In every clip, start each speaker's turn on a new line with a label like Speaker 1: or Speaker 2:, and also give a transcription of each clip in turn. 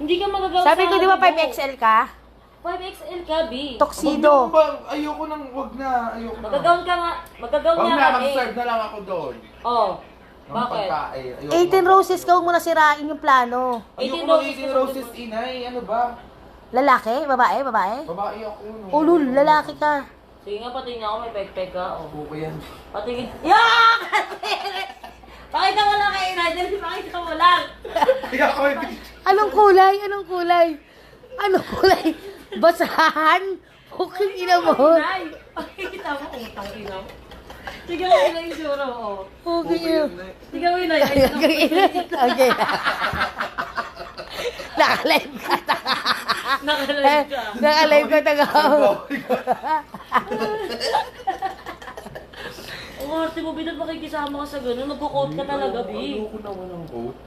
Speaker 1: Hindi ka magagawa
Speaker 2: Sabi ko, di ba 5XL ka?
Speaker 1: 5XL ka, B.
Speaker 2: Tuxedo.
Speaker 3: Ayoko nang, wag na. Ayoko na.
Speaker 1: Magagawin ka nga. Magagawin
Speaker 3: Wag
Speaker 1: nga
Speaker 3: na,
Speaker 1: kami.
Speaker 3: mag-serve na lang ako doon.
Speaker 1: Oh.
Speaker 3: Ng
Speaker 1: Bakit?
Speaker 3: pagkain. Ayoko
Speaker 2: 18 roses ka, huwag mo na sirain yung plano.
Speaker 3: Ayoko
Speaker 1: 18
Speaker 3: na
Speaker 1: roses
Speaker 3: 18 roses, inay. Ano ba?
Speaker 2: Lalaki? Babae? Babae?
Speaker 3: Babae ako. No?
Speaker 2: Ulul, lalaki ka.
Speaker 1: Sige nga, patingin ako. May pek-pek ka. Oh.
Speaker 3: Oo, yan.
Speaker 1: Patingin. Yak! Pakita mo lang kay Inay. Pakita mo lang.
Speaker 3: Kaya ako,
Speaker 2: Anong kulay? Anong kulay? Anong kulay? Basahan? Okay, ina mo.
Speaker 1: Inay. Pakita mo. Utang ina mo. Sige nga, Inay yung suro. Oh.
Speaker 2: Okay, ina.
Speaker 1: Sige mo, Inay.
Speaker 2: Okay. Nakalive ka.
Speaker 1: Nakalive ka.
Speaker 2: Nakalive ka, taga.
Speaker 1: Ang arte mo, Binod, makikisama ka sa gano'n. Magko-coat ka talaga, B.
Speaker 3: Ayoko na walang coat.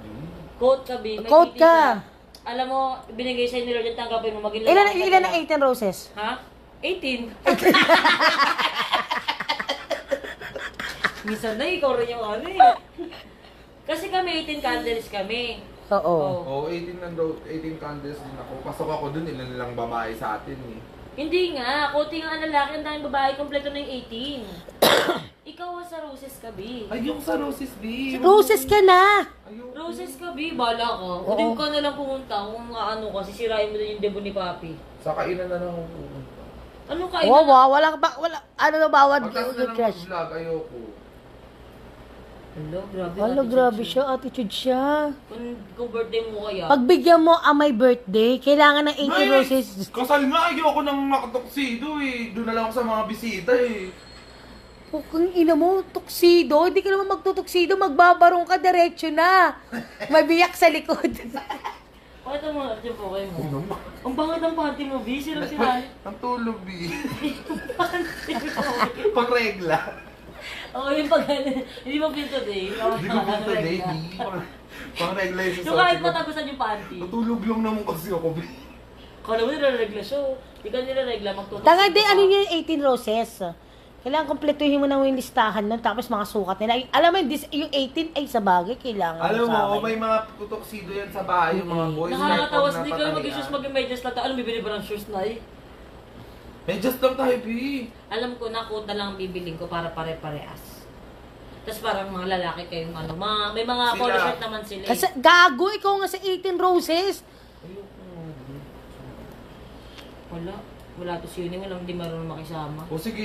Speaker 1: Coat ka, B. May
Speaker 2: Coat
Speaker 1: titi
Speaker 2: ka.
Speaker 1: Alam mo, binigay sa'yo ni Lord at tanggapin mo. Maging
Speaker 2: Ilan
Speaker 1: lalaki ka
Speaker 2: ilan
Speaker 1: na.
Speaker 2: ang 18 roses?
Speaker 1: Ha? 18. Minsan na, ikaw rin yung ano eh. Kasi kami, 18 candles kami.
Speaker 2: Oo.
Speaker 3: Oo, 18 candles din ako. Pasok ako dun, ilan lang babae sa atin eh.
Speaker 1: Hindi nga, konti nga ang lalaki, ang daming babae, kompleto na yung 18. Ikaw ang sa roses ka, B.
Speaker 3: Ayoko sa roses, di.
Speaker 2: Roses ka na.
Speaker 3: Ayoko.
Speaker 1: Roses ka, B. Bala ka.
Speaker 2: Oo.
Speaker 1: Hindi ka na lang pumunta kung ano ka, sisirain mo din yung debo ni Papi.
Speaker 3: Sa kainan na lang ako pupunta.
Speaker 1: Anong kainan?
Speaker 2: Wow, wala ano na bawat
Speaker 3: Pagkas na lang
Speaker 2: crush.
Speaker 3: mag-vlog, ayoko.
Speaker 1: Hello, grabe.
Speaker 2: Wala,
Speaker 1: attitude
Speaker 2: grabe siya, attitude siya.
Speaker 1: Kung birthday mo kaya.
Speaker 2: Pagbigyan mo ang may birthday, kailangan ng 18 roses.
Speaker 3: Kasal nga, ayoko nang makatoksido eh. Doon na lang ako sa mga bisita eh.
Speaker 2: Kung ina mo, tuksido, hindi ka naman magtutuksido, magbabarong ka, diretso na. Mabiyak sa likod.
Speaker 1: Pakita mo nga yung pokay mo. Ang bangat ng panty mo, B. Sirang sirali.
Speaker 3: Ang tulog, eh.
Speaker 1: Panty mo.
Speaker 3: Pang-regla.
Speaker 1: Oo, yung pag hindi mo feel today.
Speaker 3: Hindi ko po today, di. Pang-regla yung
Speaker 1: Yung kahit matagusan yung panty.
Speaker 3: Natulog lang naman kasi ako, be.
Speaker 1: Kala mo nilaregla siya. Hindi ka nilaregla, magtutok.
Speaker 2: Tanga din, ano yung 18 roses? Kailangan kompletuhin mo na yung listahan nun, tapos mga sukat nila. Alam mo, yung 18 ay sa bagay, kailangan
Speaker 3: Alam
Speaker 2: sa
Speaker 3: mo,
Speaker 2: akin.
Speaker 3: may mga tutoksido yan sa bahay, yung mga boys.
Speaker 1: Nakakatawas,
Speaker 3: kahit
Speaker 1: hindi
Speaker 3: huwag
Speaker 1: ka
Speaker 3: na
Speaker 1: mag-shoes
Speaker 3: patalian.
Speaker 1: mag-medyas lang. Alam, bibili ba ng shoes na eh?
Speaker 3: May just lang tayo, be.
Speaker 1: Alam ko na quote na lang ang bibiling ko para pare-parehas. Tapos parang mga lalaki kayong ano, may mga
Speaker 3: Sila.
Speaker 1: polo shirt naman sila eh.
Speaker 2: Kasi, gago, ikaw nga sa 18 roses.
Speaker 1: Wala. Wala to si Uni, walang di marunong makisama.
Speaker 3: O sige,